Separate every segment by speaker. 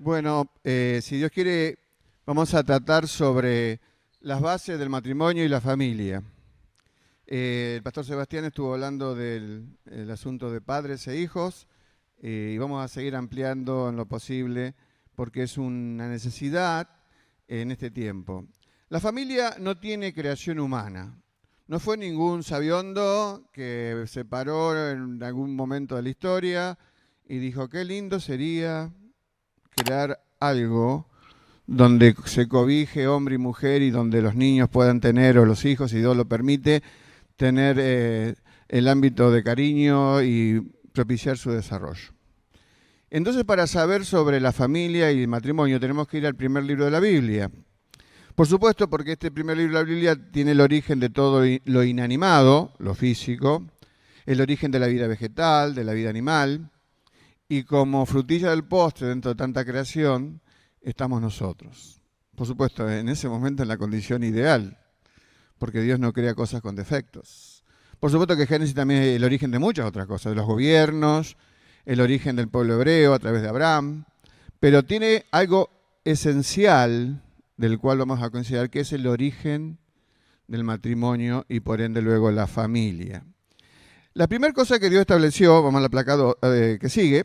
Speaker 1: Bueno, si Dios quiere, vamos a tratar sobre las bases del matrimonio y la familia. El pastor Sebastián estuvo hablando del asunto de padres e hijos y vamos a seguir ampliando en lo posible porque es una necesidad en este tiempo. La familia no tiene creación humana. No fue ningún sabiondo que se paró en algún momento de la historia y dijo, qué lindo sería crear algo donde se cobije hombre y mujer y donde los niños puedan tener, o los hijos, si Dios lo permite, tener el ámbito de cariño y propiciar su desarrollo. Entonces, para saber sobre la familia y el matrimonio, tenemos que ir al primer libro de la Biblia. Por supuesto, porque este primer libro de la Biblia tiene el origen de todo lo inanimado, lo físico, el origen de la vida vegetal, de la vida animal, y como frutilla del postre dentro de tanta creación, estamos nosotros. Por supuesto, en ese momento en la condición ideal, porque Dios no crea cosas con defectos. Por supuesto que Génesis también es el origen de muchas otras cosas, de los gobiernos, el origen del pueblo hebreo a través de Abraham, pero tiene algo esencial del cual vamos a considerar que es el origen del matrimonio y por ende luego la familia. La primera cosa que Dios estableció, vamos a la placa que sigue,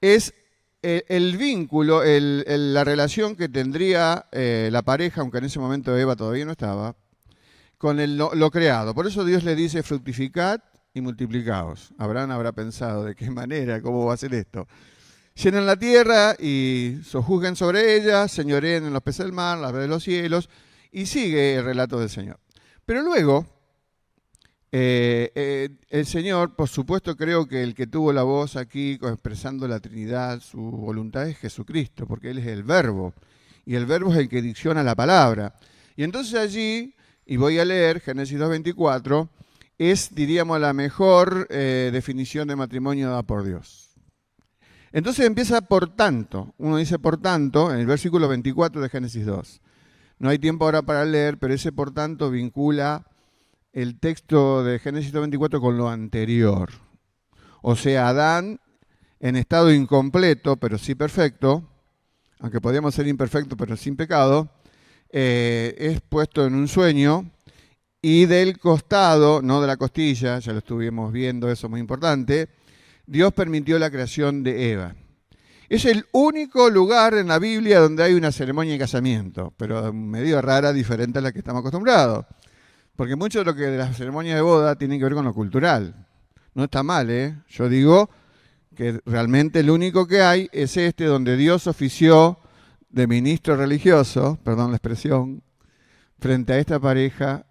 Speaker 1: es el vínculo, la relación que tendría la pareja, aunque en ese momento Eva todavía no estaba, con lo creado. Por eso Dios le dice fructificad y multiplicaos. Abraham habrá pensado de qué manera, cómo va a ser esto. Llenen la tierra y sojuzguen sobre ella, señoreen en los peces del mar, las aves de los cielos, y sigue el relato del Señor. Pero luego, el Señor, por supuesto, creo que el que tuvo la voz aquí expresando la Trinidad, su voluntad es Jesucristo, porque Él es el Verbo, y el Verbo es el que dicciona la palabra. Y entonces allí, y voy a leer Génesis 2:24, es, diríamos, la mejor definición de matrimonio dada por Dios. Entonces empieza por tanto, uno dice por tanto, en el versículo 24 de Génesis 2. No hay tiempo ahora para leer, pero ese por tanto vincula el texto de Génesis 2:24 con lo anterior. O sea, Adán en estado incompleto, pero sí perfecto, aunque podíamos ser imperfectos, pero sin pecado, es puesto en un sueño y del costado, no de la costilla, ya lo estuvimos viendo, eso es muy importante, Dios permitió la creación de Eva. Es el único lugar en la Biblia donde hay una ceremonia de casamiento, pero medio rara, diferente a la que estamos acostumbrados. Porque mucho de lo que de las ceremonias de boda tiene que ver con lo cultural. No está mal, ¿eh? Yo digo que realmente el único que hay es este donde Dios ofició de ministro religioso, perdón la expresión, frente a esta pareja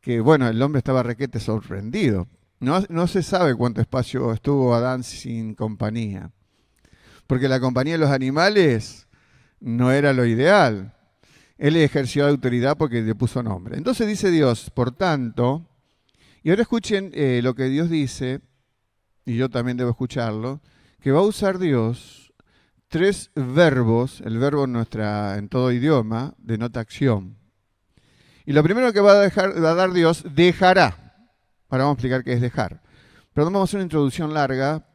Speaker 1: que, bueno, el hombre estaba requete sorprendido. No se sabe cuánto espacio estuvo Adán sin compañía, porque la compañía de los animales no era lo ideal. Él ejerció autoridad porque le puso nombre. Entonces dice Dios, por tanto, y ahora escuchen lo que Dios dice, y yo también debo escucharlo, que va a usar Dios tres verbos, el verbo en todo idioma, denota acción. Y lo primero que va a dar Dios, dejará. Ahora vamos a explicar qué es dejar. Pero no vamos a hacer una introducción larga,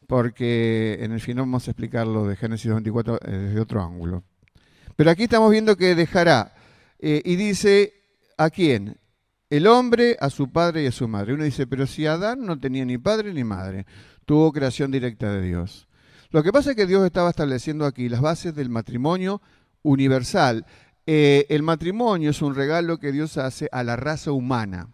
Speaker 1: porque en el final vamos a explicarlo de Génesis 24 desde otro ángulo. Pero aquí estamos viendo que dejará, y dice, ¿a quién? El hombre a su padre y a su madre. Uno dice, pero si Adán no tenía ni padre ni madre, tuvo creación directa de Dios. Lo que pasa es que Dios estaba estableciendo aquí las bases del matrimonio universal. El matrimonio es un regalo que Dios hace a la raza humana.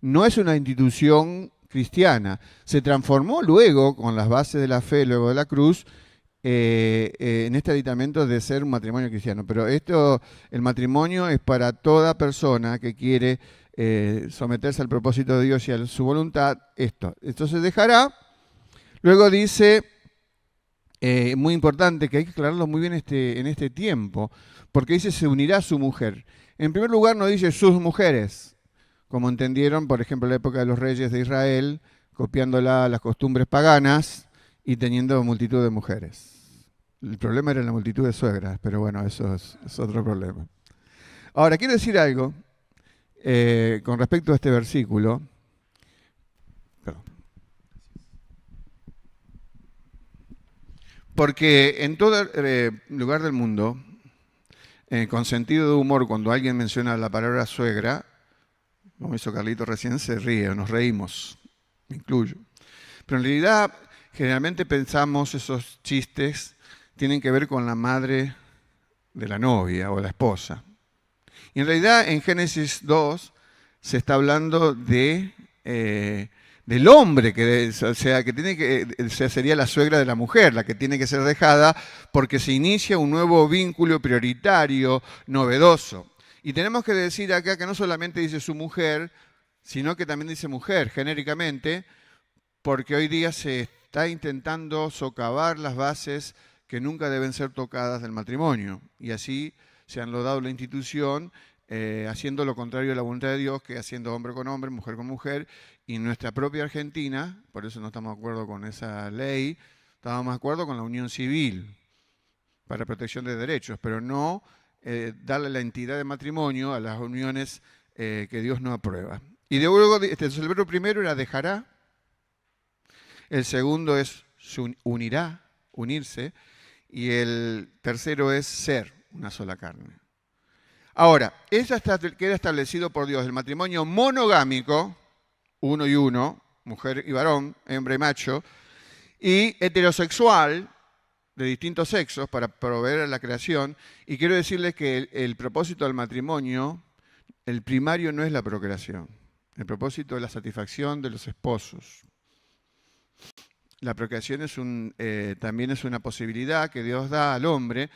Speaker 1: No es una institución cristiana. Se transformó luego, con las bases de la fe, luego de la cruz, en este aditamento de ser un matrimonio cristiano. Pero el matrimonio es para toda persona que quiere someterse al propósito de Dios y a su voluntad. Entonces dejará. Luego dice, muy importante, que hay que aclararlo muy bien en este tiempo, porque dice se unirá a su mujer. En primer lugar no dice sus mujeres, como entendieron, por ejemplo, en la época de los reyes de Israel, copiando las costumbres paganas y teniendo multitud de mujeres. El problema era la multitud de suegras, pero bueno, eso es otro problema. Ahora, quiero decir algo con respecto a este versículo. Perdón. Porque en todo lugar del mundo, con sentido de humor, cuando alguien menciona la palabra suegra, como hizo Carlito recién, se ríe, o nos reímos, me incluyo. Pero en realidad, generalmente pensamos esos chistes tienen que ver con la madre de la novia o la esposa. Y en realidad, en Génesis 2 se está hablando del hombre, sería la suegra de la mujer, la que tiene que ser dejada porque se inicia un nuevo vínculo prioritario, novedoso. Y tenemos que decir acá que no solamente dice su mujer, sino que también dice mujer, genéricamente, porque hoy día se está intentando socavar las bases que nunca deben ser tocadas del matrimonio. Y así se han logrado la institución, haciendo lo contrario a la voluntad de Dios, que haciendo hombre con hombre, mujer con mujer. Y en nuestra propia Argentina, por eso no estamos de acuerdo con esa ley, estamos de acuerdo con la unión civil para protección de derechos, pero no darle la entidad de matrimonio a las uniones que Dios no aprueba. Y de luego, el verbo primero era dejará, el segundo es unirá, unirse, y el tercero es ser, una sola carne. Ahora, eso queda establecido por Dios, el matrimonio monogámico, uno y uno, mujer y varón, hembra y macho, y heterosexual, de distintos sexos, para proveer a la creación. Y quiero decirles que el propósito del matrimonio, el primario no es la procreación, el propósito es la satisfacción de los esposos. La procreación también es una posibilidad que Dios da al hombre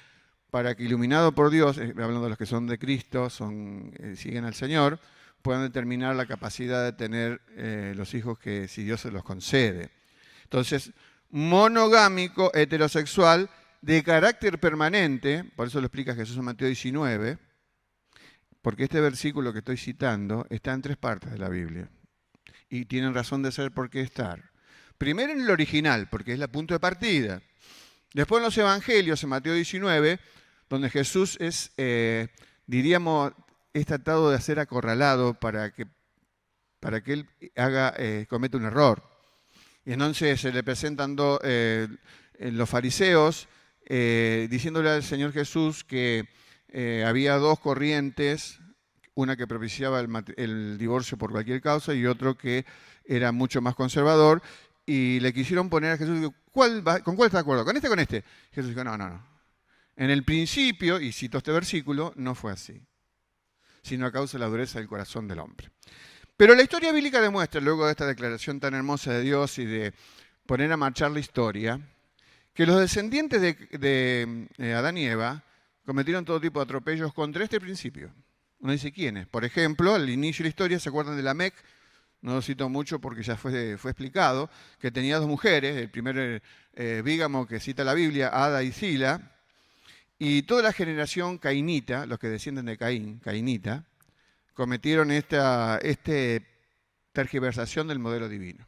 Speaker 1: para que, iluminado por Dios, hablando de los que son de Cristo, siguen al Señor, puedan determinar la capacidad de tener los hijos que si Dios se los concede. Entonces, monogámico, heterosexual, de carácter permanente, por eso lo explica Jesús en Mateo 19, porque este versículo que estoy citando está en 3 partes de la Biblia. Y tienen razón de ser por qué estar. Primero en el original, porque es el punto de partida. Después en los evangelios, en Mateo 19, donde Jesús es tratado de ser acorralado para que él cometa un error. Y entonces se le presentan los fariseos diciéndole al Señor Jesús que había 2 corrientes, una que propiciaba el divorcio por cualquier causa y otro que era mucho más conservador, y le quisieron poner a Jesús, ¿con cuál está de acuerdo? ¿Con este o con este? Jesús dijo, no. En el principio, y cito este versículo, no fue así, sino a causa de la dureza del corazón del hombre. Pero la historia bíblica demuestra, luego de esta declaración tan hermosa de Dios y de poner a marchar la historia, que los descendientes de Adán y Eva cometieron todo tipo de atropellos contra este principio. Uno dice, ¿quiénes? Por ejemplo, al inicio de la historia, ¿se acuerdan de Lamec? No lo cito mucho porque ya fue explicado, que tenía 2 mujeres, el primer bígamo que cita la Biblia, Ada y Sila, y toda la generación cainita, los que descienden de Caín, cainita, cometieron esta tergiversación del modelo divino.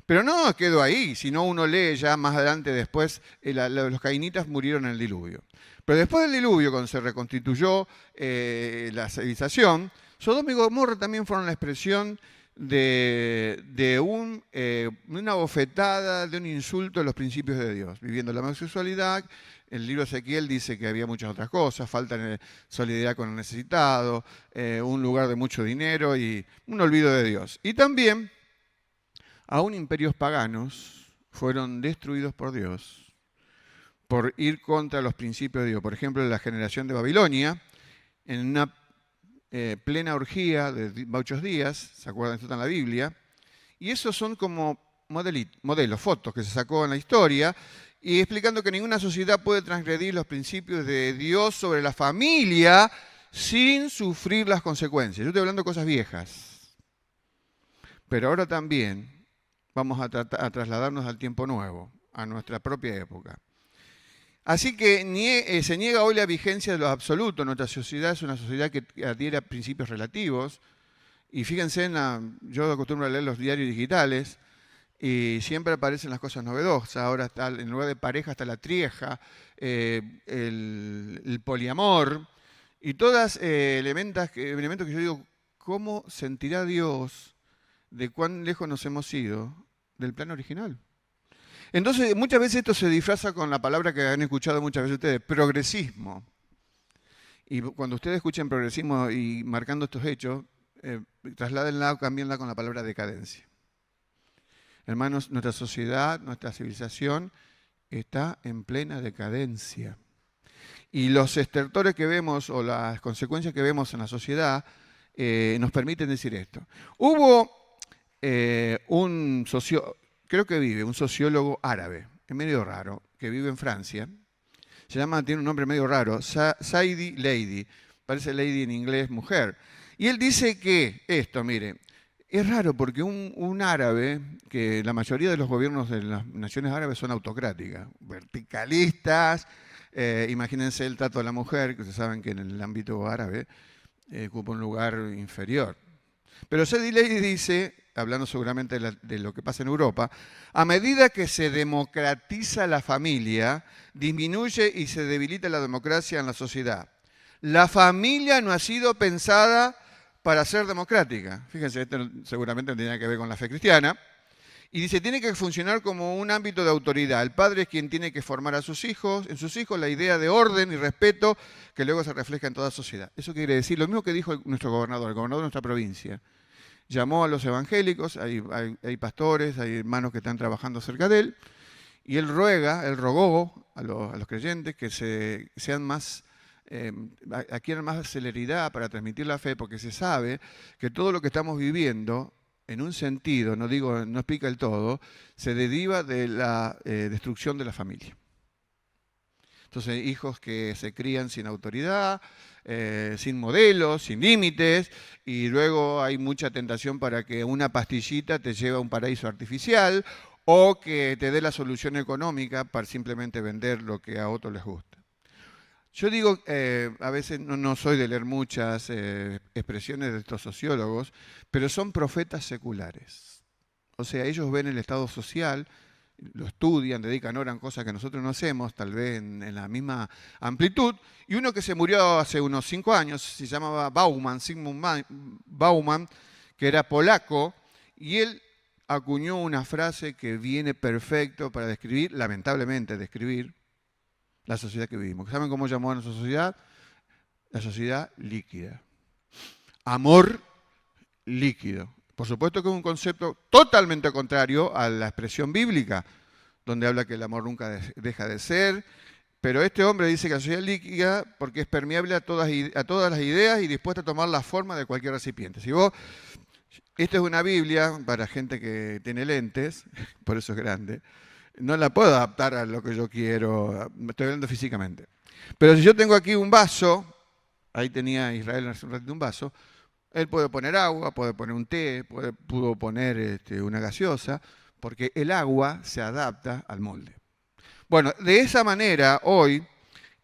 Speaker 1: Pero no quedó ahí, sino uno lee ya más adelante después, los cainitas murieron en el diluvio. Pero después del diluvio, cuando se reconstituyó la civilización, Sodoma y Gomorra también fueron la expresión de una bofetada, de un insulto a los principios de Dios, viviendo la homosexualidad. El libro de Ezequiel dice que había muchas otras cosas, falta de solidaridad con el necesitado, un lugar de mucho dinero y un olvido de Dios. Y también, aún imperios paganos fueron destruidos por Dios por ir contra los principios de Dios. Por ejemplo, la generación de Babilonia, en una plena orgía de muchos días, ¿se acuerdan? Esto está en la Biblia. Y esos son como modelos, fotos que se sacó en la historia, y explicando que ninguna sociedad puede transgredir los principios de Dios sobre la familia sin sufrir las consecuencias. Yo estoy hablando de cosas viejas. Pero ahora también vamos a trasladarnos al tiempo nuevo, a nuestra propia época. Así que se niega hoy la vigencia de lo absoluto. Nuestra sociedad es una sociedad que adhiere a principios relativos. Y fíjense, yo acostumbro a leer los diarios digitales y siempre aparecen las cosas novedosas. Ahora está, en lugar de pareja está la trieja, el poliamor y todas elementos que yo digo, ¿cómo sentirá Dios de cuán lejos nos hemos ido del plan original? Entonces, muchas veces esto se disfraza con la palabra que han escuchado muchas veces ustedes, progresismo. Y cuando ustedes escuchen progresismo y marcando estos hechos, trasládenla o cámbienla con la palabra decadencia. Hermanos, nuestra sociedad, nuestra civilización está en plena decadencia. Y los estertores que vemos o las consecuencias que vemos en la sociedad nos permiten decir esto. Hubo creo que vive un sociólogo árabe, es medio raro, que vive en Francia. Tiene un nombre medio raro, Saidi Lady, parece lady en inglés, mujer. Y él dice que esto, mire, es raro porque un árabe, que la mayoría de los gobiernos de las naciones árabes son autocráticas, verticalistas, imagínense el trato de la mujer, que ustedes saben que en el ámbito árabe ocupa un lugar inferior. Pero Saidi Lady dice, hablando seguramente de lo que pasa en Europa, a medida que se democratiza la familia, disminuye y se debilita la democracia en la sociedad. La familia no ha sido pensada para ser democrática. Fíjense, esto seguramente no tiene que ver con la fe cristiana. Y dice, tiene que funcionar como un ámbito de autoridad. El padre es quien tiene que formar a sus hijos, en sus hijos la idea de orden y respeto que luego se refleja en toda sociedad. Eso quiere decir lo mismo que dijo el gobernador de nuestra provincia. Llamó a los evangélicos, hay pastores, hay hermanos que están trabajando cerca de él, y él rogó a los creyentes que sean más, adquieran más celeridad para transmitir la fe, porque se sabe que todo lo que estamos viviendo, en un sentido, no explica el todo, se deriva de la destrucción de la familia. Entonces, hijos que se crían sin autoridad, sin modelos, sin límites, y luego hay mucha tentación para que una pastillita te lleve a un paraíso artificial o que te dé la solución económica para simplemente vender lo que a otros les gusta. Yo digo, a veces no soy de leer muchas expresiones de estos sociólogos, pero son profetas seculares. O sea, ellos ven el estado social, lo estudian, dedican horas en cosas que nosotros no hacemos, tal vez en la misma amplitud. Y uno que se murió hace unos 5 años, se llamaba Zygmunt Bauman, que era polaco, y él acuñó una frase que viene perfecto para describir, lamentablemente describir, la sociedad que vivimos. ¿Saben cómo llamó a nuestra sociedad? La sociedad líquida. Amor líquido. Por supuesto que es un concepto totalmente contrario a la expresión bíblica, donde habla que el amor nunca deja de ser, pero este hombre dice que la sociedad es líquida porque es permeable a todas las ideas y dispuesta a tomar la forma de cualquier recipiente. Esta es una Biblia para gente que tiene lentes, por eso es grande, no la puedo adaptar a lo que yo quiero, me estoy hablando físicamente. Pero si yo tengo aquí un vaso, ahí tenía Israel hace un ratito un vaso, él puede poner agua, puede poner un té, pudo poner una gaseosa, porque el agua se adapta al molde. Bueno, de esa manera, hoy,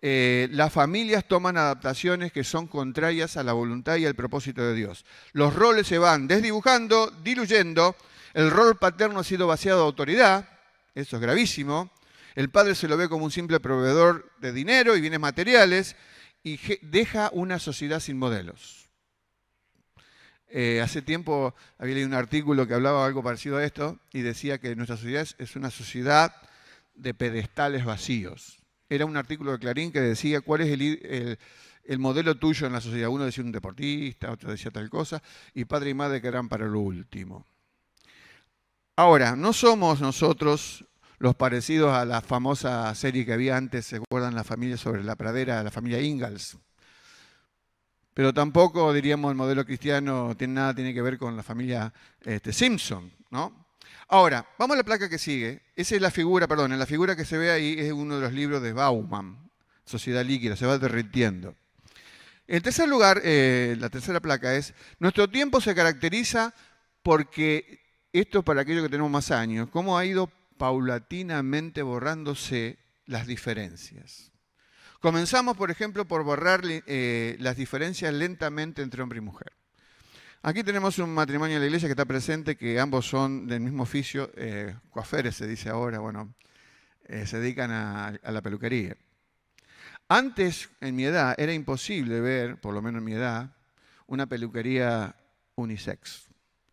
Speaker 1: las familias toman adaptaciones que son contrarias a la voluntad y al propósito de Dios. Los roles se van desdibujando, diluyendo, el rol paterno ha sido vaciado de autoridad, eso es gravísimo, el padre se lo ve como un simple proveedor de dinero y bienes materiales y deja una sociedad sin modelos. Hace tiempo había leído un artículo que hablaba algo parecido a esto y decía que nuestra sociedad es una sociedad de pedestales vacíos. Era un artículo de Clarín que decía cuál es el modelo tuyo en la sociedad. Uno decía un deportista, otro decía tal cosa, y padre y madre que eran para lo último. Ahora, no somos nosotros los parecidos a la famosa serie que había antes, ¿se acuerdan? La familia sobre la pradera, la familia Ingalls. Pero tampoco, diríamos, el modelo cristiano tiene que ver con la familia Simpson, ¿no? Ahora, vamos a la placa que sigue. Esa es la figura, la figura que se ve ahí es uno de los libros de Bauman, Sociedad Líquida, se va derritiendo. En tercer lugar, la tercera placa es, nuestro tiempo se caracteriza porque, esto para aquellos que tenemos más años, cómo ha ido paulatinamente borrándose las diferencias. Comenzamos, por ejemplo, por borrar las diferencias lentamente entre hombre y mujer. Aquí tenemos un matrimonio en la iglesia que está presente, que ambos son del mismo oficio, coaferes se dice ahora, se dedican a la peluquería. Antes, en mi edad, era imposible ver, por lo menos en mi edad, una peluquería unisex.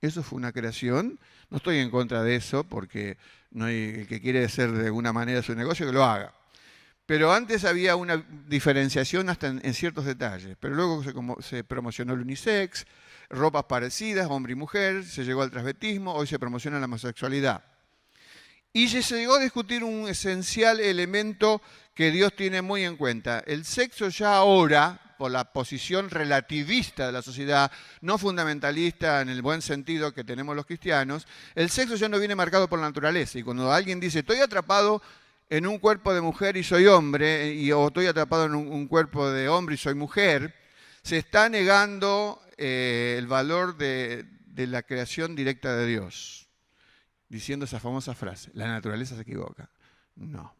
Speaker 1: Eso fue una creación. No estoy en contra de eso, porque no hay, el que quiere hacer de alguna manera su negocio, que lo haga. Pero antes había una diferenciación hasta en ciertos detalles. Pero luego se promocionó el unisex, ropas parecidas, hombre y mujer, se llegó al transvestismo, hoy se promociona la homosexualidad. Y se llegó a discutir un esencial elemento que Dios tiene muy en cuenta. El sexo ya ahora, por la posición relativista de la sociedad, no fundamentalista en el buen sentido que tenemos los cristianos, el sexo ya no viene marcado por la naturaleza. Y cuando alguien dice, estoy atrapado en un cuerpo de mujer y soy hombre, o estoy atrapado en un cuerpo de hombre y soy mujer, se está negando el valor de la creación directa de Dios, diciendo esa famosa frase, la naturaleza se equivoca. No.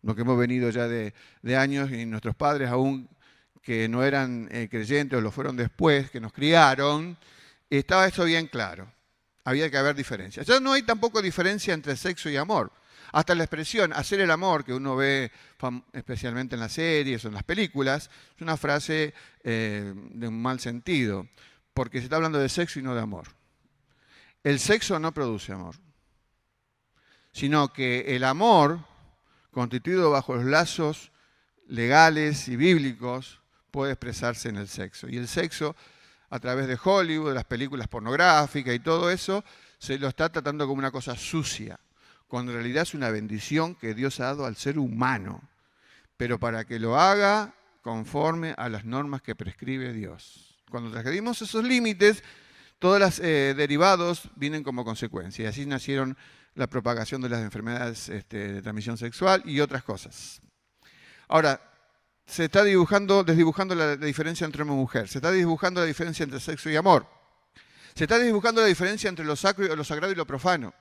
Speaker 1: Lo que hemos venido ya de años, y nuestros padres aún que no eran creyentes o lo fueron después, que nos criaron, estaba eso bien claro. Había que haber diferencias. Ya no hay tampoco diferencia entre sexo y amor. Hasta la expresión hacer el amor, que uno ve especialmente en las series o en las películas, es una frase de un mal sentido, porque se está hablando de sexo y no de amor. El sexo no produce amor, sino que el amor, constituido bajo los lazos legales y bíblicos, puede expresarse en el sexo. Y el sexo, a través de Hollywood, de las películas pornográficas y todo eso, se lo está tratando como una cosa sucia, cuando en realidad es una bendición que Dios ha dado al ser humano, pero para que lo haga conforme a las normas que prescribe Dios. Cuando transgredimos esos límites, todos los derivados vienen como consecuencia. Y así nacieron la propagación de las enfermedades de transmisión sexual y otras cosas. Ahora, se está desdibujando la diferencia entre hombre y mujer. Se está dibujando la diferencia entre sexo y amor. Se está dibujando la diferencia entre lo sagrado y lo profano.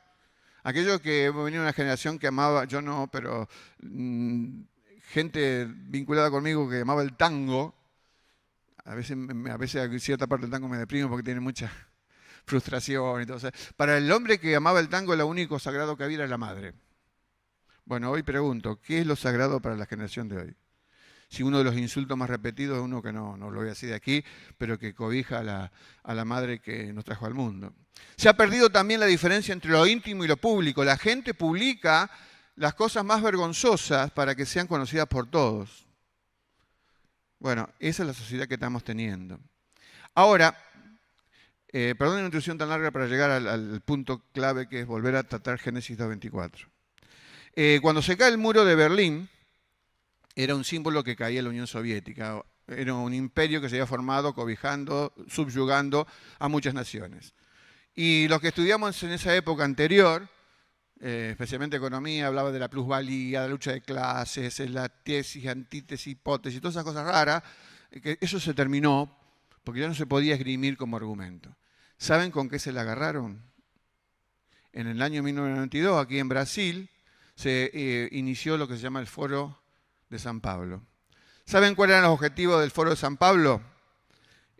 Speaker 1: Aquello que hemos venido de una generación que amaba, yo no, pero gente vinculada conmigo que amaba el tango. A veces cierta parte del tango me deprime porque tiene mucha frustración y todo eso. Para el hombre que amaba el tango, lo único sagrado que había era la madre. Bueno, hoy pregunto, ¿qué es lo sagrado para la generación de hoy? Si uno de los insultos más repetidos es uno que no lo voy a decir de aquí, pero que cobija a la madre que nos trajo al mundo. Se ha perdido también la diferencia entre lo íntimo y lo público. La gente publica las cosas más vergonzosas para que sean conocidas por todos. Bueno, esa es la sociedad que estamos teniendo. Ahora, perdón una introducción tan larga para llegar al punto clave, que es volver a tratar Génesis 2:24. Cuando se cae el muro de Berlín, era un símbolo que caía la Unión Soviética. Era un imperio que se había formado cobijando, subyugando a muchas naciones. Y los que estudiamos en esa época anterior, especialmente economía, hablaba de la plusvalía, de la lucha de clases, la tesis, antítesis, hipótesis, todas esas cosas raras, que eso se terminó porque ya no se podía esgrimir como argumento. ¿Saben con qué se la agarraron? En el año 1992, aquí en Brasil, se inició lo que se llama el Foro de San Pablo. ¿Saben cuáles eran los objetivos del Foro de San Pablo?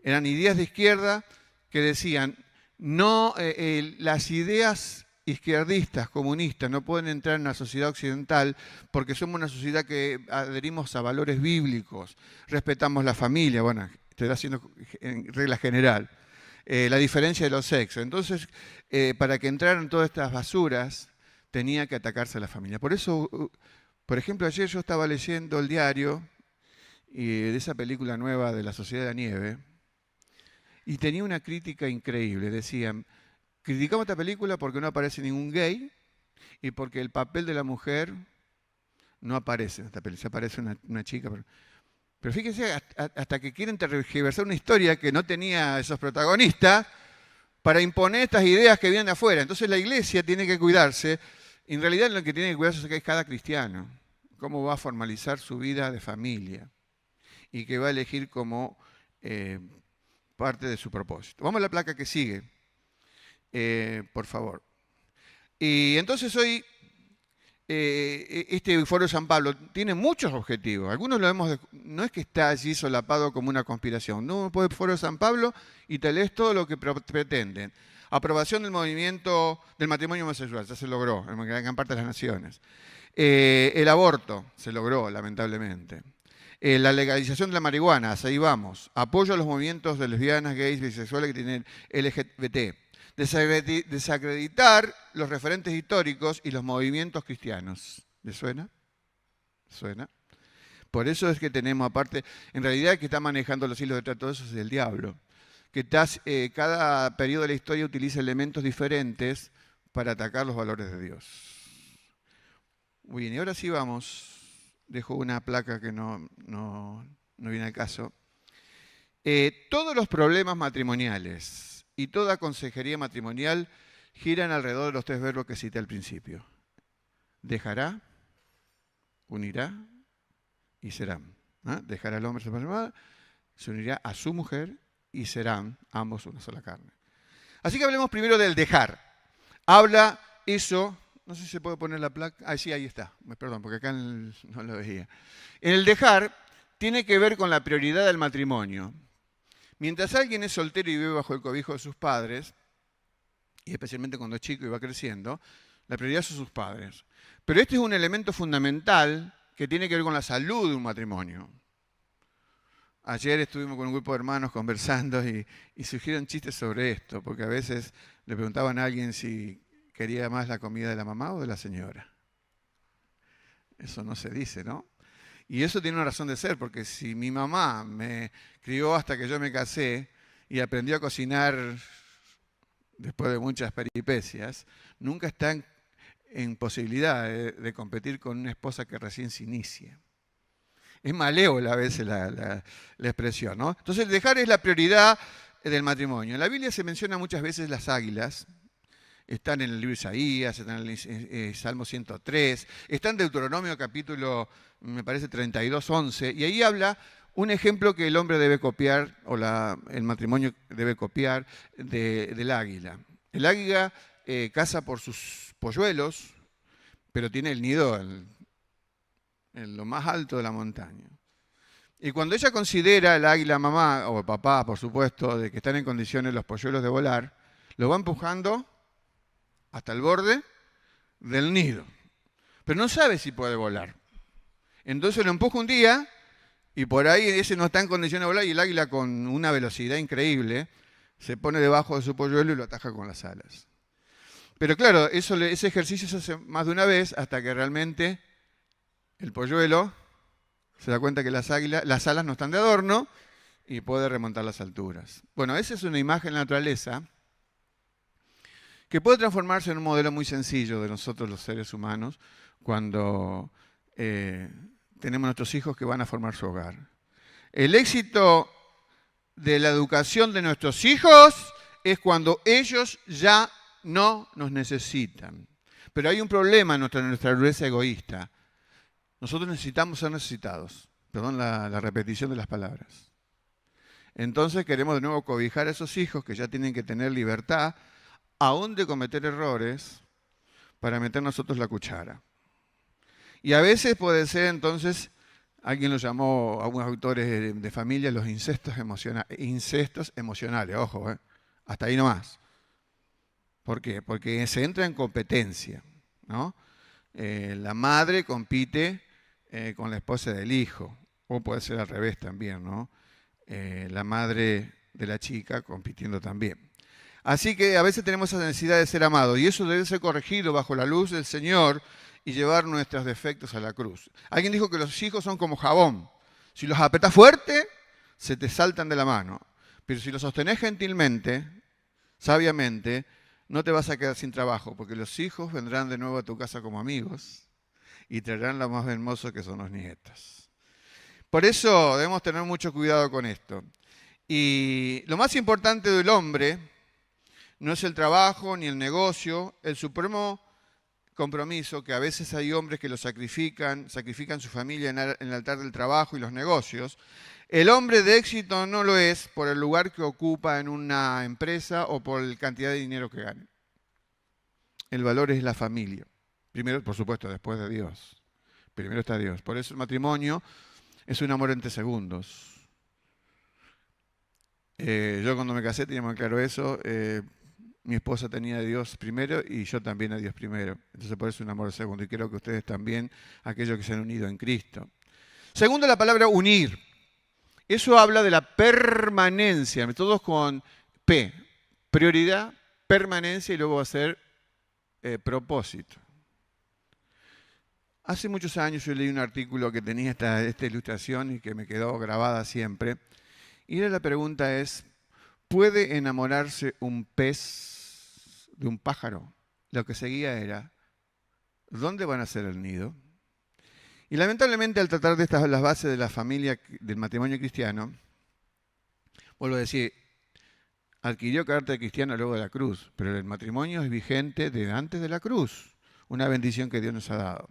Speaker 1: Eran ideas de izquierda que decían, no, las ideas izquierdistas, comunistas, no pueden entrar en la sociedad occidental porque somos una sociedad que adherimos a valores bíblicos, respetamos la familia, bueno, estoy haciendo en regla general, la diferencia de los sexos. Entonces, para que entraran todas estas basuras, tenía que atacarse a la familia. Por eso, por ejemplo, ayer yo estaba leyendo el diario de esa película nueva de La Sociedad de la Nieve, y tenía una crítica increíble. Decían, criticamos esta película porque no aparece ningún gay y porque el papel de la mujer no aparece en esta película. Se aparece una chica. Pero fíjense, hasta que quieren tergiversar una historia que no tenía esos protagonistas para imponer estas ideas que vienen de afuera. Entonces la iglesia tiene que cuidarse. En realidad lo que tiene que cuidarse es cada cristiano. Cómo va a formalizar su vida de familia y que va a elegir como parte de su propósito. Vamos a la placa que sigue, por favor. Y entonces hoy este Foro de San Pablo tiene muchos objetivos. Algunos lo vemos, no es que está allí solapado como una conspiración. No, puedes Foro de San Pablo y te lees todo lo que pretenden. Aprobación del movimiento del matrimonio homosexual, ya se logró en gran parte de las naciones. El aborto se logró, lamentablemente. La legalización de la marihuana, hasta ahí vamos. Apoyo a los movimientos de lesbianas, gays, bisexuales que tienen LGBT. Desacreditar los referentes históricos y los movimientos cristianos. ¿Les suena? ¿Suena? Por eso es que tenemos, aparte, en realidad el que está manejando los hilos detrás de todo eso es el diablo. Que cada periodo de la historia utiliza elementos diferentes para atacar los valores de Dios. Muy bien, y ahora sí vamos. Dejo una placa que no viene al caso. Todos los problemas matrimoniales y toda consejería matrimonial giran alrededor de los 3 verbos que cité al principio. Dejará, unirá y serán. Dejará al hombre su padre, se unirá a su mujer y serán ambos una sola carne. Así que hablemos primero del dejar. Habla eso, no sé si se puede poner la placa. Ah, sí, ahí está. Perdón, porque acá no lo veía. En el dejar tiene que ver con la prioridad del matrimonio. Mientras alguien es soltero y vive bajo el cobijo de sus padres, y especialmente cuando es chico y va creciendo, la prioridad son sus padres. Pero este es un elemento fundamental que tiene que ver con la salud de un matrimonio. Ayer estuvimos con un grupo de hermanos conversando y surgieron chistes sobre esto, porque a veces le preguntaban a alguien si quería más la comida de la mamá o de la señora. Eso no se dice, ¿no? Y eso tiene una razón de ser, porque si mi mamá me crió hasta que yo me casé y aprendió a cocinar después de muchas peripecias, nunca está en posibilidad de competir con una esposa que recién se inicia. Es malévola a veces la expresión, ¿no? Entonces, el dejar es la prioridad del matrimonio. En la Biblia se menciona muchas veces las águilas. Están en el libro de Isaías, están en el Salmo 103, están en Deuteronomio capítulo, me parece, 32, 11, y ahí habla un ejemplo que el hombre debe copiar, o el matrimonio debe copiar, del águila. El águila caza por sus polluelos, pero tiene el nido en lo más alto de la montaña. Y cuando ella considera el águila mamá, o papá, por supuesto, de que están en condiciones los polluelos de volar, lo va empujando hasta el borde del nido. Pero no sabe si puede volar. Entonces lo empuja un día y por ahí ese no está en condiciones de volar y el águila con una velocidad increíble se pone debajo de su polluelo y lo ataja con las alas. Pero claro, ese ejercicio se hace más de una vez hasta que realmente el polluelo se da cuenta que las alas no están de adorno y puede remontar las alturas. Bueno, esa es una imagen de la naturaleza que puede transformarse en un modelo muy sencillo de nosotros los seres humanos cuando tenemos nuestros hijos que van a formar su hogar. El éxito de la educación de nuestros hijos es cuando ellos ya no nos necesitan. Pero hay un problema en nuestra naturaleza egoísta. Nosotros necesitamos ser necesitados. Perdón la repetición de las palabras. Entonces queremos de nuevo cobijar a esos hijos que ya tienen que tener libertad aún de cometer errores, para meter nosotros la cuchara. Y a veces puede ser entonces, alguien lo llamó, algunos autores de familia, los incestos emocionales, ojo, hasta ahí nomás. ¿Por qué? Porque se entra en competencia, ¿no? La madre compite con la esposa del hijo, o puede ser al revés también, ¿no? La madre de la chica compitiendo también. Así que a veces tenemos esa necesidad de ser amados y eso debe ser corregido bajo la luz del Señor y llevar nuestros defectos a la cruz. Alguien dijo que los hijos son como jabón. Si los apretás fuerte, se te saltan de la mano. Pero si los sostenés gentilmente, sabiamente, no te vas a quedar sin trabajo, porque los hijos vendrán de nuevo a tu casa como amigos y traerán lo más hermoso que son los nietos. Por eso debemos tener mucho cuidado con esto. Y lo más importante del hombre no es el trabajo ni el negocio, el supremo compromiso, que a veces hay hombres que lo sacrifican su familia en el altar del trabajo y los negocios. El hombre de éxito no lo es por el lugar que ocupa en una empresa o por la cantidad de dinero que gane. El valor es la familia. Primero, por supuesto, después de Dios. Primero está Dios. Por eso el matrimonio es un amor entre segundos. Yo cuando me casé tenía muy claro eso. Mi esposa tenía a Dios primero y yo también a Dios primero. Entonces por eso es un amor segundo. Y creo que ustedes también, aquellos que se han unido en Cristo. Segundo, la palabra unir. Eso habla de la permanencia, todos con P, prioridad, permanencia y luego va a ser propósito. Hace muchos años yo leí un artículo que tenía esta ilustración y que me quedó grabada siempre. Y la pregunta es, ¿puede enamorarse un pez de un pájaro? Lo que seguía era, ¿dónde van a hacer el nido? Y lamentablemente al tratar de las bases de la familia, del matrimonio cristiano, vuelvo a decir, adquirió carácter cristiano luego de la cruz, pero el matrimonio es vigente desde antes de la cruz, una bendición que Dios nos ha dado.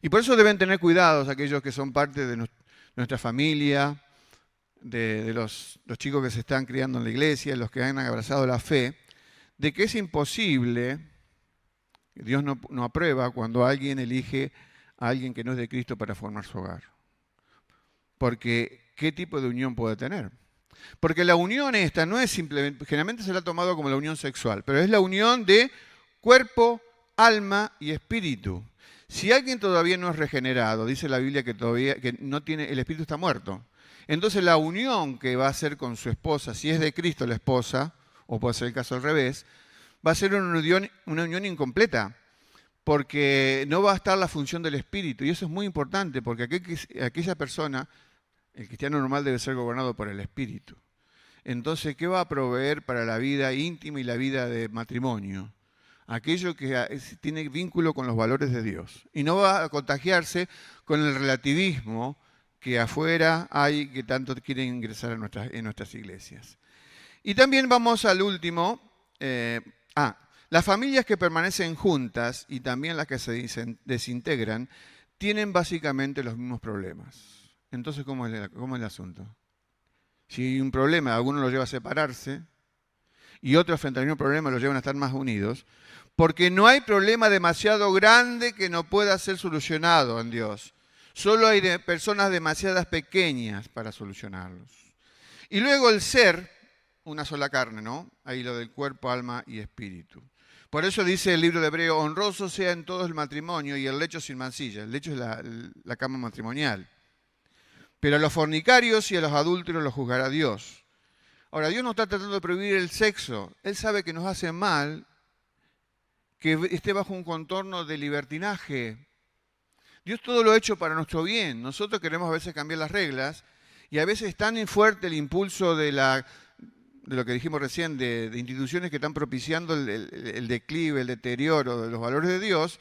Speaker 1: Y por eso deben tener cuidados aquellos que son parte de nuestra familia, de los chicos que se están criando en la iglesia, los que han abrazado la fe, de que es imposible, Dios no aprueba cuando alguien elige a alguien que no es de Cristo para formar su hogar. Porque, ¿qué tipo de unión puede tener? Porque la unión esta no es simplemente, generalmente se la ha tomado como la unión sexual, pero es la unión de cuerpo, alma y espíritu. Si alguien todavía no es regenerado, dice la Biblia que no tiene, el espíritu está muerto. Entonces la unión que va a hacer con su esposa, si es de Cristo la esposa, o puede ser el caso al revés, va a ser una unión incompleta, porque no va a estar la función del espíritu. Y eso es muy importante, porque aquella persona, el cristiano normal debe ser gobernado por el espíritu. Entonces, ¿qué va a proveer para la vida íntima y la vida de matrimonio? Aquello que tiene vínculo con los valores de Dios. Y no va a contagiarse con el relativismo que afuera hay, que tanto quieren ingresar en nuestras iglesias. Y también vamos al último. Las familias que permanecen juntas y también las que se desintegran tienen básicamente los mismos problemas. Entonces, ¿cómo es el asunto? Si hay un problema, alguno lo lleva a separarse y otros frente al mismo problema lo llevan a estar más unidos, porque no hay problema demasiado grande que no pueda ser solucionado en Dios. Solo hay personas demasiadas pequeñas para solucionarlos. Y luego el ser, una sola carne, ¿no? Ahí lo del cuerpo, alma y espíritu. Por eso dice el libro de Hebreo, honroso sea en todo el matrimonio y el lecho sin mancilla. El lecho es la cama matrimonial. Pero a los fornicarios y a los adúlteros los juzgará Dios. Ahora, Dios no está tratando de prohibir el sexo. Él sabe que nos hace mal que esté bajo un contorno de libertinaje. Dios todo lo ha hecho para nuestro bien. Nosotros queremos a veces cambiar las reglas y a veces es tan fuerte el impulso de lo que dijimos recién, de instituciones que están propiciando el declive, el deterioro de los valores de Dios,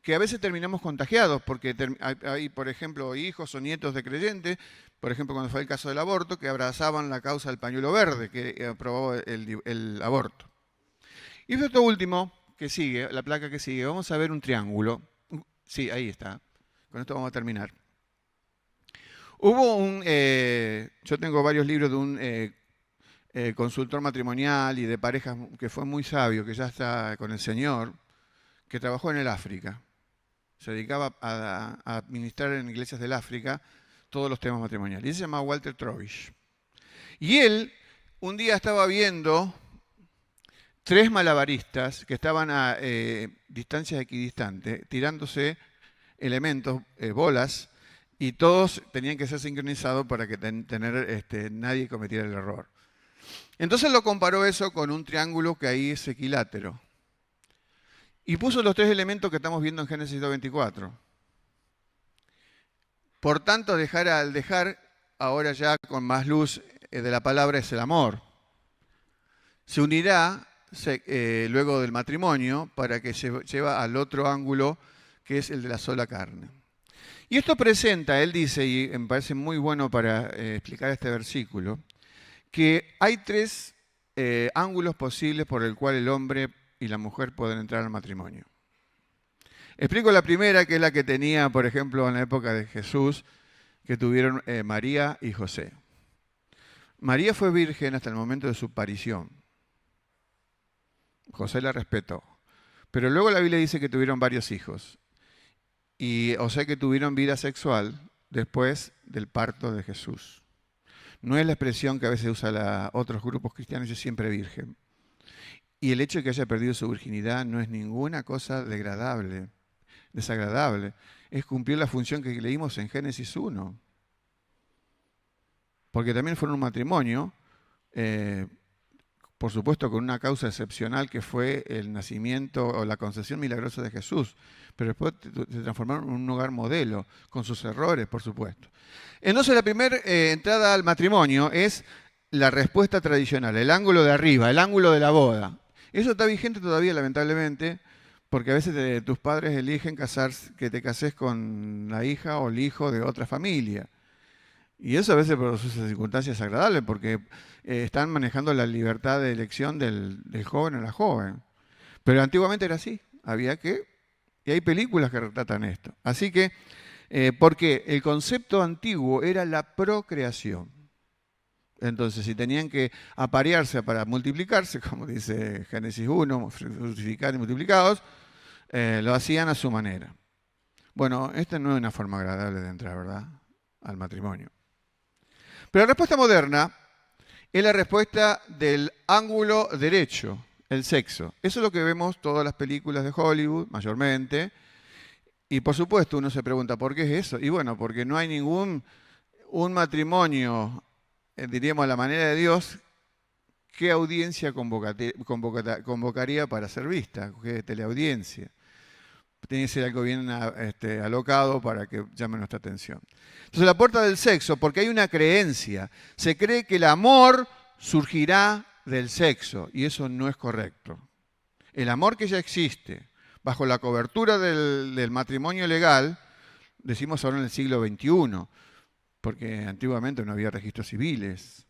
Speaker 1: que a veces terminamos contagiados, porque hay, por ejemplo, hijos o nietos de creyentes, por ejemplo, cuando fue el caso del aborto, que abrazaban la causa del pañuelo verde, que aprobó el aborto. Y esto último, que sigue, la placa que sigue, vamos a ver un triángulo. Sí, ahí está. Con esto vamos a terminar. Yo tengo varios libros de un consultor matrimonial y de parejas que fue muy sabio, que ya está con el Señor, que trabajó en el África. Se dedicaba a administrar en iglesias del África todos los temas matrimoniales. Y se llama Walter Trovish. Y él un día estaba viendo 3 malabaristas que estaban a distancias equidistantes, tirándose elementos, bolas, y todos tenían que ser sincronizados para que nadie cometiera el error. Entonces lo comparó eso con un triángulo que ahí es equilátero. Y puso los 3 elementos que estamos viendo en Génesis 2:24. Por tanto, al dejar, ahora ya con más luz de la palabra, es el amor. Se unirá luego del matrimonio para que se lleva al otro ángulo, que es el de la sola carne. Y esto presenta, él dice, y me parece muy bueno para explicar este versículo, que hay 3 ángulos posibles por el cual el hombre y la mujer pueden entrar al matrimonio. Explico la primera, que es la que tenía, por ejemplo, en la época de Jesús, que tuvieron María y José. María fue virgen hasta el momento de su aparición. José la respetó. Pero luego la Biblia dice que tuvieron varios hijos. O sea que tuvieron vida sexual después del parto de Jesús. No es la expresión que a veces usa otros grupos cristianos, yo siempre virgen. Y el hecho de que haya perdido su virginidad no es ninguna cosa desagradable. Es cumplir la función que leímos en Génesis 1. porque también fueron un matrimonio, por supuesto con una causa excepcional que fue el nacimiento o la concepción milagrosa de Jesús, pero después se transformaron en un hogar modelo, con sus errores, por supuesto. Entonces la primera entrada al matrimonio es la respuesta tradicional, el ángulo de arriba, el ángulo de la boda. Eso está vigente todavía, lamentablemente, porque a veces tus padres eligen que te cases con la hija o el hijo de otra familia. Y eso a veces por sus circunstancias agradables, porque están manejando la libertad de elección del joven o la joven. Pero antiguamente era así, y hay películas que retratan esto. Así que, porque el concepto antiguo era la procreación. Entonces, si tenían que aparearse para multiplicarse, como dice Génesis 1, fructificar y multiplicados, lo hacían a su manera. Bueno, esta no es una forma agradable de entrar, ¿verdad?, al matrimonio. Pero la respuesta moderna es la respuesta del ángulo derecho, el sexo. Eso es lo que vemos todas las películas de Hollywood, mayormente. Y por supuesto uno se pregunta, ¿por qué es eso? Y bueno, porque no hay un matrimonio, diríamos a la manera de Dios, ¿qué audiencia convocaría para ser vista? ¿Qué teleaudiencia? Tiene que ser algo bien alocado para que llame nuestra atención. Entonces la puerta del sexo, porque hay una creencia. Se cree que el amor surgirá del sexo y eso no es correcto. El amor que ya existe, bajo la cobertura del matrimonio legal, decimos ahora en el siglo XXI, porque antiguamente no había registros civiles.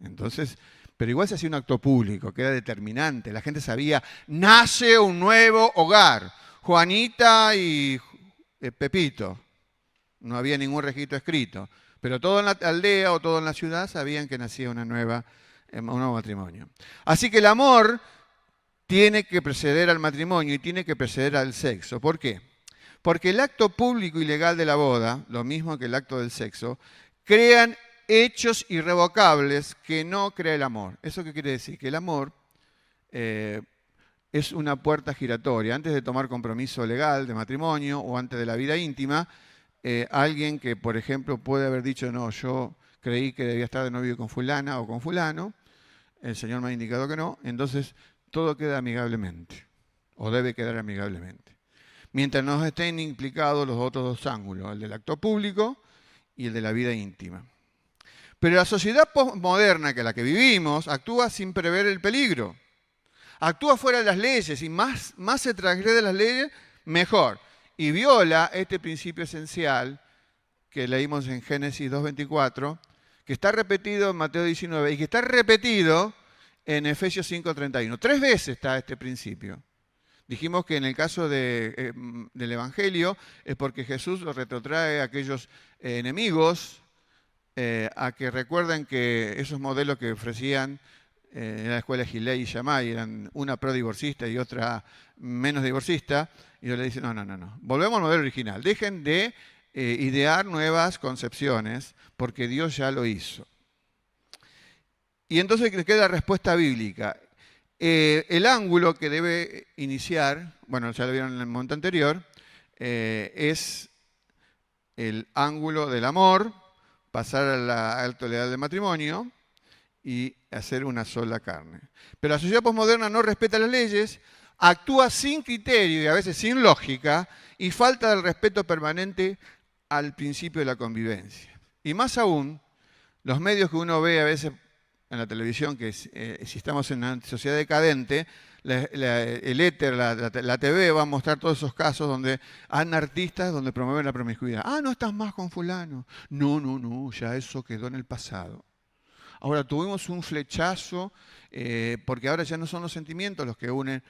Speaker 1: Entonces, pero igual se hacía un acto público, que era determinante. La gente sabía, nace un nuevo hogar. Juanita y Pepito. No había ningún registro escrito. Pero todo en la aldea o todo en la ciudad sabían que nacía un nuevo matrimonio. Así que el amor tiene que preceder al matrimonio y tiene que preceder al sexo. ¿Por qué? Porque el acto público y legal de la boda, lo mismo que el acto del sexo, crean hechos irrevocables que no crea el amor. ¿Eso qué quiere decir? Que el amor es una puerta giratoria. Antes de tomar compromiso legal de matrimonio o antes de la vida íntima, alguien que, por ejemplo, puede haber dicho, no, yo creí que debía estar de novio con fulana o con fulano, el Señor me ha indicado que no, entonces todo queda amigablemente, o debe quedar amigablemente. Mientras no estén implicados los otros dos ángulos, el del acto público y el de la vida íntima. Pero la sociedad postmoderna, que es la que vivimos, actúa sin prever el peligro. Actúa fuera de las leyes y más se transgrede las leyes, mejor. Y viola este principio esencial que leímos en Génesis 2:24, que está repetido en Mateo 19 y que está repetido en Efesios 5:31. 3 veces está este principio. Dijimos que en el caso del Evangelio es porque Jesús los retrotrae a aquellos enemigos a que recuerden que esos modelos que ofrecían en la escuela Gilei y Shammai eran una pro-divorcista y otra menos divorcista, y yo le dice, no, volvemos al modelo original, dejen de idear nuevas concepciones, porque Dios ya lo hizo. Y entonces queda la respuesta bíblica. El ángulo que debe iniciar, bueno, ya lo vieron en el momento anterior, es el ángulo del amor, pasar a la alta legal del matrimonio, y hacer una sola carne. Pero la sociedad posmoderna no respeta las leyes, actúa sin criterio y a veces sin lógica y falta del respeto permanente al principio de la convivencia. Y más aún, los medios que uno ve a veces en la televisión, que si estamos en una sociedad decadente, el éter, la TV va a mostrar todos esos casos donde han artistas donde promueven la promiscuidad. Ah, no estás más con fulano. No, ya eso quedó en el pasado. Ahora tuvimos un flechazo, porque ahora ya no son los sentimientos los que unen.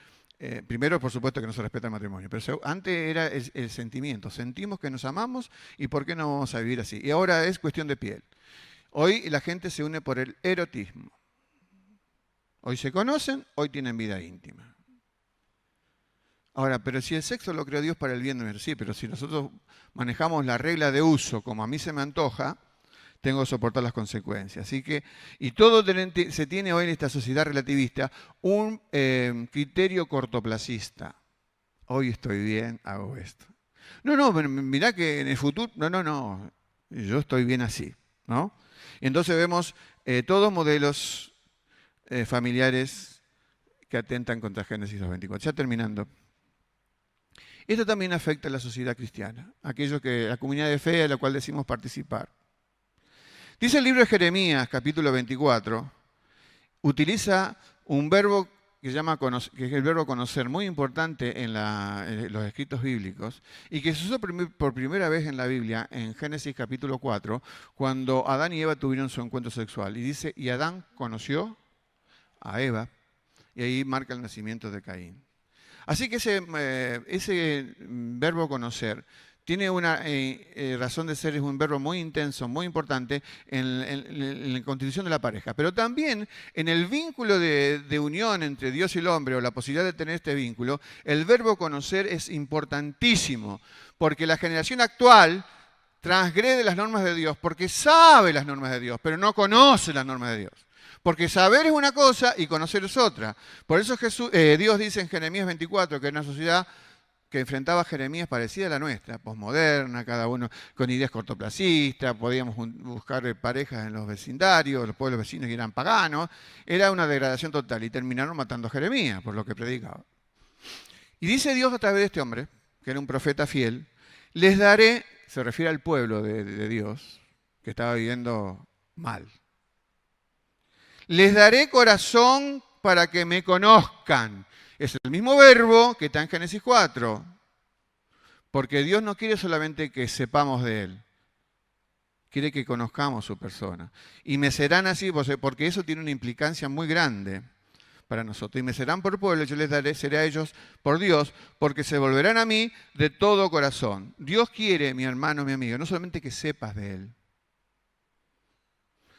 Speaker 1: Primero, por supuesto, que no se respeta el matrimonio, pero antes era el sentimiento. Sentimos que nos amamos y ¿por qué no vamos a vivir así? Y ahora es cuestión de piel. Hoy la gente se une por el erotismo. Hoy se conocen, hoy tienen vida íntima. Ahora, pero si el sexo lo creó Dios para el bien de sí, pero si nosotros manejamos la regla de uso como a mí se me antoja, tengo que soportar las consecuencias. Así que, y todo se tiene hoy en esta sociedad relativista un criterio cortoplacista. Hoy estoy bien, hago esto. No, mirá que en el futuro, no, yo estoy bien así, ¿no? Y entonces vemos todos modelos familiares que atentan contra Génesis 2:24. Ya terminando. Esto también afecta a la sociedad cristiana, la comunidad de fe a la cual decimos participar. Dice el libro de Jeremías, capítulo 24, utiliza un verbo que es el verbo conocer, muy importante en los escritos bíblicos, y que se usó por primera vez en la Biblia, en Génesis capítulo 4, cuando Adán y Eva tuvieron su encuentro sexual. Y dice, y Adán conoció a Eva, y ahí marca el nacimiento de Caín. Así que ese verbo conocer tiene una razón de ser, es un verbo muy intenso, muy importante en la constitución de la pareja. Pero también en el vínculo de unión entre Dios y el hombre, o la posibilidad de tener este vínculo, el verbo conocer es importantísimo, porque la generación actual transgrede las normas de Dios, porque sabe las normas de Dios, pero no conoce las normas de Dios. Porque saber es una cosa y conocer es otra. Por eso Dios dice en Jeremías 24 que era una sociedad que enfrentaba a Jeremías parecida a la nuestra, posmoderna, cada uno con ideas cortoplacistas, podíamos buscar parejas en los vecindarios, los pueblos vecinos que eran paganos. Era una degradación total y terminaron matando a Jeremías por lo que predicaba. Y dice Dios a través de este hombre, que era un profeta fiel, les daré, se refiere al pueblo de Dios, que estaba viviendo mal. Les daré corazón para que me conozcan. Es el mismo verbo que está en Génesis 4. Porque Dios no quiere solamente que sepamos de Él. Quiere que conozcamos su persona. Y me serán así, porque eso tiene una implicancia muy grande para nosotros. Y me serán por pueblo, yo les daré, seré a ellos por Dios, porque se volverán a mí de todo corazón. Dios quiere, mi hermano, mi amigo, no solamente que sepas de Él.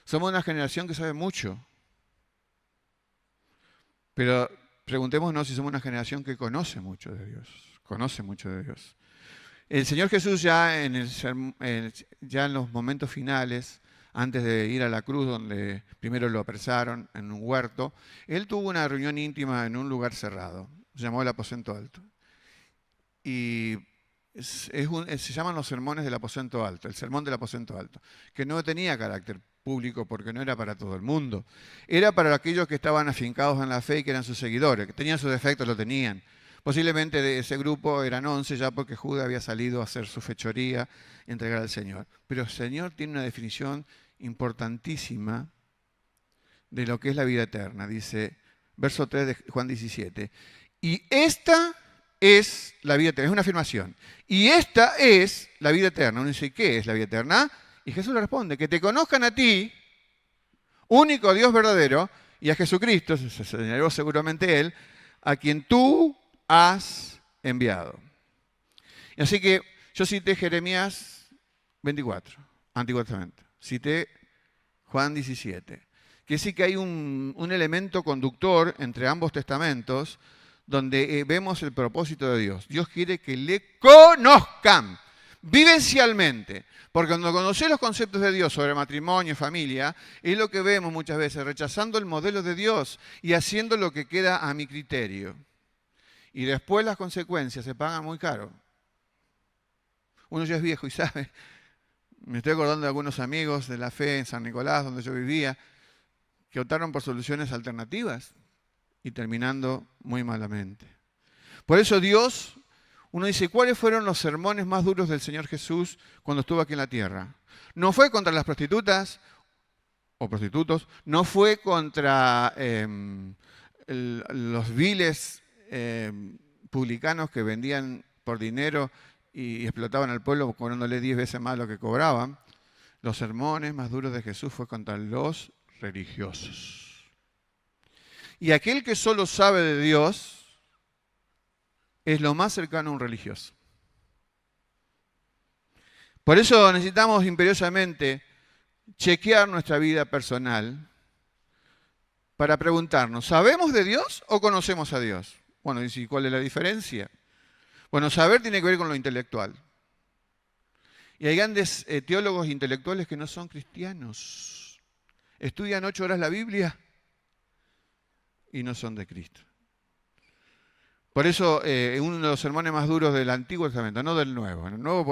Speaker 1: Somos una generación que sabe mucho. Pero preguntémonos si somos una generación que conoce mucho de Dios. Conoce mucho de Dios. El Señor Jesús ya en los momentos finales, antes de ir a la cruz, donde primero lo apresaron en un huerto, Él tuvo una reunión íntima en un lugar cerrado. Se llamó el aposento alto. Y se llaman los sermones del aposento alto, el sermón del aposento alto, que no tenía carácter público porque no era para todo el mundo. Era para aquellos que estaban afincados en la fe y que eran sus seguidores, que tenían sus defectos, lo tenían. Posiblemente de ese grupo eran 11 ya porque Judas había salido a hacer su fechoría y entregar al Señor. Pero el Señor tiene una definición importantísima de lo que es la vida eterna. Dice, verso 3 de Juan 17, y esta es la vida eterna, es una afirmación. Y esta es la vida eterna. Uno dice, ¿qué es la vida eterna? Y Jesús le responde, que te conozcan a ti, único Dios verdadero, y a Jesucristo, se señaló seguramente Él, a quien tú has enviado. Y así que yo cité Jeremías 24, Antiguo Testamento. Cité Juan 17. Que sí que hay un elemento conductor entre ambos testamentos donde vemos el propósito de Dios. Dios quiere que le conozcan vivencialmente. Porque cuando conoces los conceptos de Dios sobre matrimonio y familia, es lo que vemos muchas veces, rechazando el modelo de Dios y haciendo lo que queda a mi criterio. Y después las consecuencias se pagan muy caro. Uno ya es viejo y sabe. Me estoy acordando de algunos amigos de la fe en San Nicolás, donde yo vivía, que optaron por soluciones alternativas y terminando muy malamente. Por eso Dios, uno dice, ¿cuáles fueron los sermones más duros del Señor Jesús cuando estuvo aquí en la tierra? No fue contra las prostitutas o prostitutos, no fue contra los viles publicanos que vendían por dinero y explotaban al pueblo cobrándole 10 veces más lo que cobraban. Los sermones más duros de Jesús fue contra los religiosos. Y aquel que solo sabe de Dios es lo más cercano a un religioso. Por eso necesitamos imperiosamente chequear nuestra vida personal para preguntarnos, ¿sabemos de Dios o conocemos a Dios? Bueno, ¿y cuál es la diferencia? Bueno, saber tiene que ver con lo intelectual. Y hay grandes teólogos intelectuales que no son cristianos. Estudian 8 horas la Biblia y no son de Cristo. Por eso, uno de los sermones más duros del Antiguo Testamento, no del Nuevo. En el Nuevo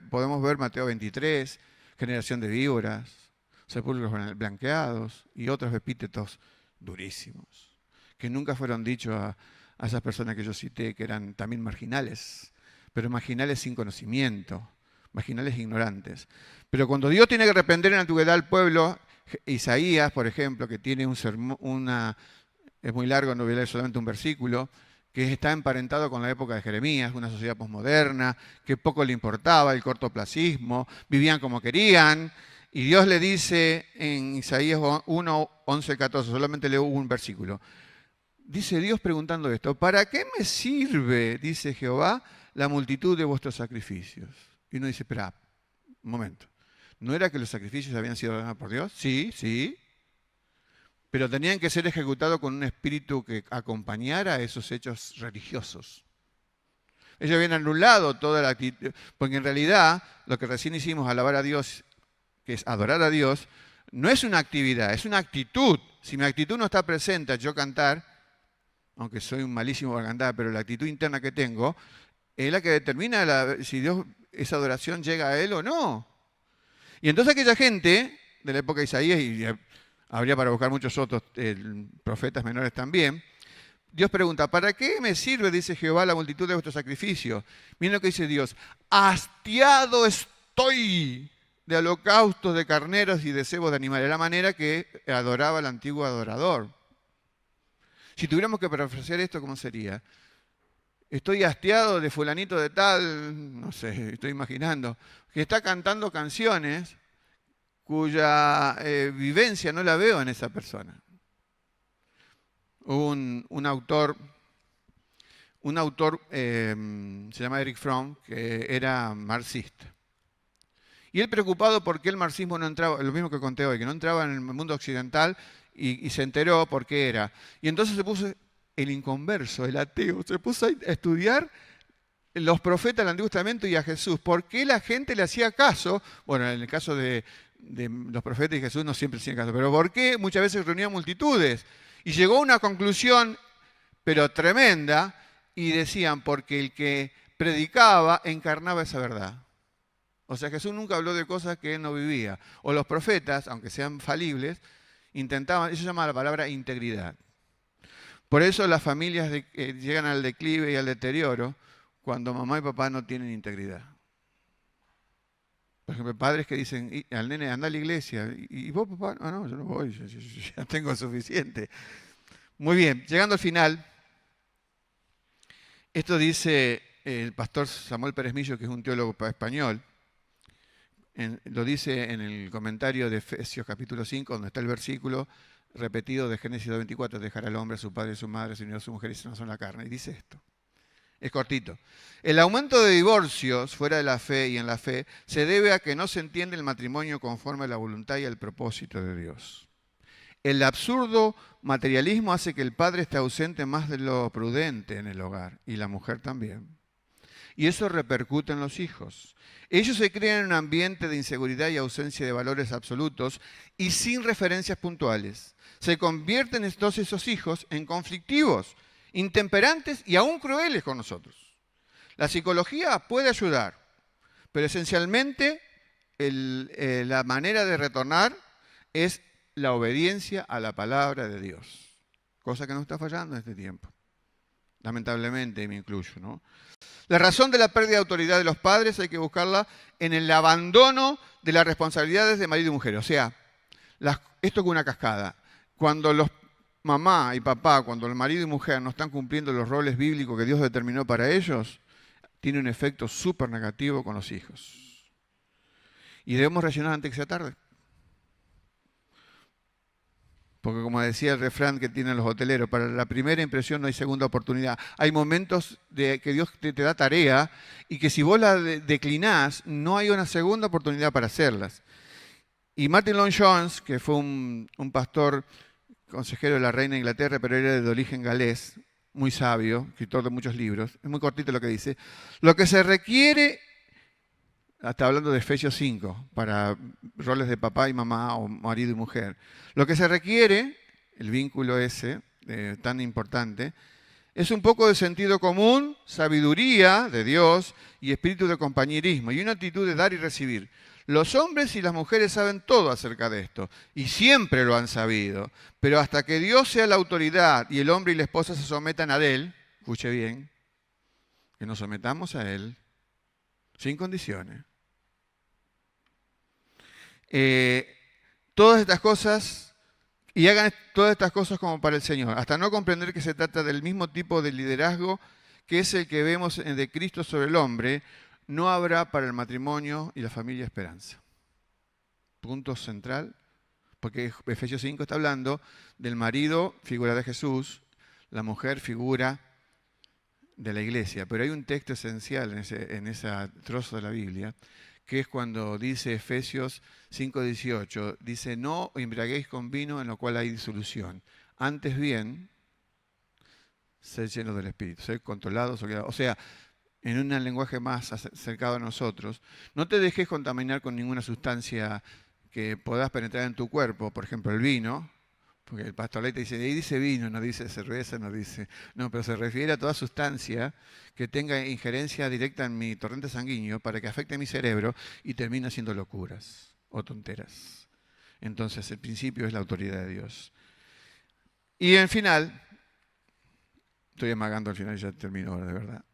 Speaker 1: podemos ver Mateo 23, generación de víboras. sepulcros blanqueados y otros epítetos durísimos, que nunca fueron dichos a esas personas que yo cité, que eran también marginales, pero marginales sin conocimiento, marginales ignorantes. Pero cuando Dios tiene que reprender en la antigüedad al pueblo, Isaías, por ejemplo, que tiene un sermón, es muy largo, no voy a leer solamente un versículo, que está emparentado con la época de Jeremías, una sociedad posmoderna, que poco le importaba el cortoplacismo, vivían como querían, y Dios le dice en Isaías 1, 11, 14, solamente leo un versículo. Dice Dios preguntando esto: ¿para qué me sirve, dice Jehová, la multitud de vuestros sacrificios? Y uno dice: espera, un momento. ¿No era que los sacrificios habían sido ordenados por Dios? Sí, sí. Pero tenían que ser ejecutados con un espíritu que acompañara a esos hechos religiosos. Ellos habían anulado toda la actitud, porque en realidad lo que recién hicimos, alabar a Dios, que es adorar a Dios, no es una actividad, es una actitud. Si mi actitud no está presente, yo cantar, aunque soy un malísimo para cantar, pero la actitud interna que tengo es la que determina si Dios, esa adoración llega a Él o no. Y entonces aquella gente de la época de Isaías, y habría para buscar muchos otros profetas menores también, Dios pregunta: ¿para qué me sirve, dice Jehová, la multitud de vuestros sacrificios? Miren lo que dice Dios: hastiado estoy de holocaustos, de carneros y de cebos de animales. La manera que adoraba el antiguo adorador. Si tuviéramos que parafrasear esto, ¿cómo sería? Estoy hastiado de fulanito de tal, no sé, estoy imaginando, que está cantando canciones cuya vivencia no la veo en esa persona. Hubo un autor se llama Erich Fromm, que era marxista. Y él, preocupado porque el marxismo no entraba, lo mismo que conté hoy, que no entraba en el mundo occidental, y se enteró por qué era. Y entonces se puso el inconverso, el ateo, se puso a estudiar los profetas del Antiguo Testamento y a Jesús. ¿Por qué la gente le hacía caso? Bueno, en el caso de los profetas y Jesús no siempre hacían caso, pero ¿por qué muchas veces reunían multitudes? Y llegó a una conclusión, pero tremenda, y decían: porque el que predicaba encarnaba esa verdad. O sea, Jesús nunca habló de cosas que él no vivía. O los profetas, aunque sean falibles, intentaban, eso se llama la palabra integridad. Por eso las familias llegan al declive y al deterioro cuando mamá y papá no tienen integridad. Por ejemplo, padres que dicen al nene: anda a la iglesia. ¿Y vos, papá? No, yo no voy, yo ya tengo suficiente. Muy bien, llegando al final, esto dice el pastor Samuel Pérez Millo, que es un teólogo español. Lo dice en el comentario de Efesios capítulo 5, donde está el versículo repetido de Génesis 2:24: dejará al hombre a su padre y a su madre, se unirá a su mujer y se unan la carne. Y dice esto. Es cortito. El aumento de divorcios fuera de la fe y en la fe se debe a que no se entiende el matrimonio conforme a la voluntad y al propósito de Dios. El absurdo materialismo hace que el padre esté ausente más de lo prudente en el hogar, y la mujer también. Y eso repercute en los hijos. Ellos se crean en un ambiente de inseguridad y ausencia de valores absolutos y sin referencias puntuales. Se convierten entonces esos hijos en conflictivos, intemperantes y aún crueles con nosotros. La psicología puede ayudar, pero esencialmente la manera de retornar es la obediencia a la palabra de Dios, cosa que nos está fallando en este tiempo. Lamentablemente me incluyo, ¿no? La razón de la pérdida de autoridad de los padres hay que buscarla en el abandono de las responsabilidades de marido y mujer. O sea, esto es una cascada. Cuando los mamá y papá, cuando el marido y mujer no están cumpliendo los roles bíblicos que Dios determinó para ellos, tiene un efecto súper negativo con los hijos. Y debemos reaccionar antes que sea tarde. Porque como decía el refrán que tienen los hoteleros, para la primera impresión no hay segunda oportunidad. Hay momentos que Dios te da tarea y que si vos la declinás, no hay una segunda oportunidad para hacerlas. Y Martin Lloyd-Jones, que fue un pastor consejero de la reina de Inglaterra, pero era de origen galés, muy sabio, escritor de muchos libros, es muy cortito lo que dice: lo que se requiere, hasta hablando de Efesios 5, para roles de papá y mamá o marido y mujer, lo que se requiere, el vínculo ese tan importante, Es un poco de sentido común, sabiduría de Dios y espíritu de compañerismo y una actitud de dar y recibir. Los hombres y las mujeres saben todo acerca de esto y siempre lo han sabido, pero hasta que Dios sea la autoridad y el hombre y la esposa se sometan a Él, escuche bien, que nos sometamos a Él sin condiciones. Todas estas cosas, y hagan todas estas cosas como para el Señor, hasta no comprender que se trata del mismo tipo de liderazgo que es el que vemos de Cristo sobre el hombre, no habrá para el matrimonio y la familia esperanza. Punto central, porque Efesios 5 está hablando del marido, figura de Jesús, la mujer, figura de la iglesia. Pero hay un texto esencial en ese trozo de la Biblia, que es cuando dice Efesios 5:18, dice, no os embriaguéis con vino en lo cual hay disolución. Antes bien, sed llenos del Espíritu, sed controlados. O sea, en un lenguaje más acercado a nosotros, no te dejes contaminar con ninguna sustancia que puedas penetrar en tu cuerpo, por ejemplo el vino, porque el pastor Leite dice, ahí dice vino, no dice cerveza, no dice, no, pero se refiere a toda sustancia que tenga injerencia directa en mi torrente sanguíneo para que afecte a mi cerebro y termine haciendo locuras o tonteras. Entonces el principio es la autoridad de Dios. Y en final, estoy amagando al final, ya termino ahora de verdad.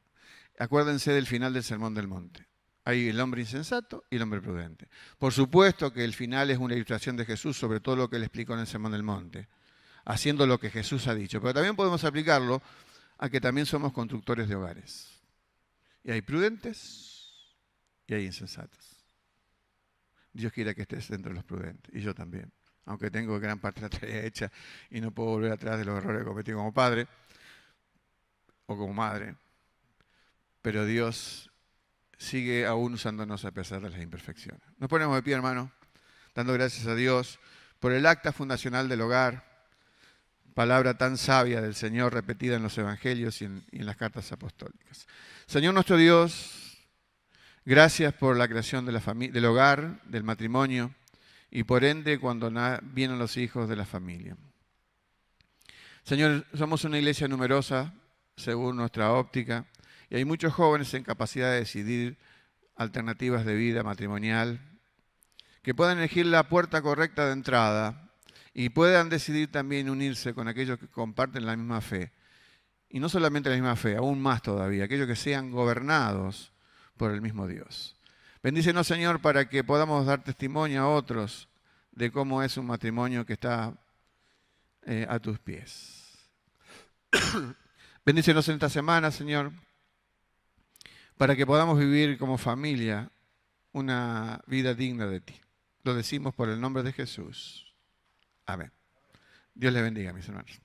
Speaker 1: Acuérdense del final del Sermón del Monte. Hay el hombre insensato y el hombre prudente. Por supuesto que el final es una ilustración de Jesús sobre todo lo que él explicó en el Sermón del Monte, haciendo lo que Jesús ha dicho. Pero también podemos aplicarlo a que también somos constructores de hogares. Y hay prudentes y hay insensatos. Dios quiera que estés entre los prudentes, y yo también. Aunque tengo gran parte de la tarea hecha y no puedo volver atrás de los errores que cometí como padre o como madre. Pero Dios sigue aún usándonos a pesar de las imperfecciones. Nos ponemos de pie, hermano, dando gracias a Dios por el acta fundacional del hogar, palabra tan sabia del Señor repetida en los evangelios y en las cartas apostólicas. Señor nuestro Dios, gracias por la creación de del hogar, del matrimonio y por ende cuando vienen los hijos de la familia. Señor, somos una iglesia numerosa según nuestra óptica, y hay muchos jóvenes en capacidad de decidir alternativas de vida matrimonial, que puedan elegir la puerta correcta de entrada y puedan decidir también unirse con aquellos que comparten la misma fe. Y no solamente la misma fe, aún más todavía, aquellos que sean gobernados por el mismo Dios. Bendícenos, Señor, para que podamos dar testimonio a otros de cómo es un matrimonio que está a tus pies. Bendícenos en esta semana, Señor, para que podamos vivir como familia una vida digna de ti. Lo decimos por el nombre de Jesús. Amén. Dios les bendiga, mis hermanos.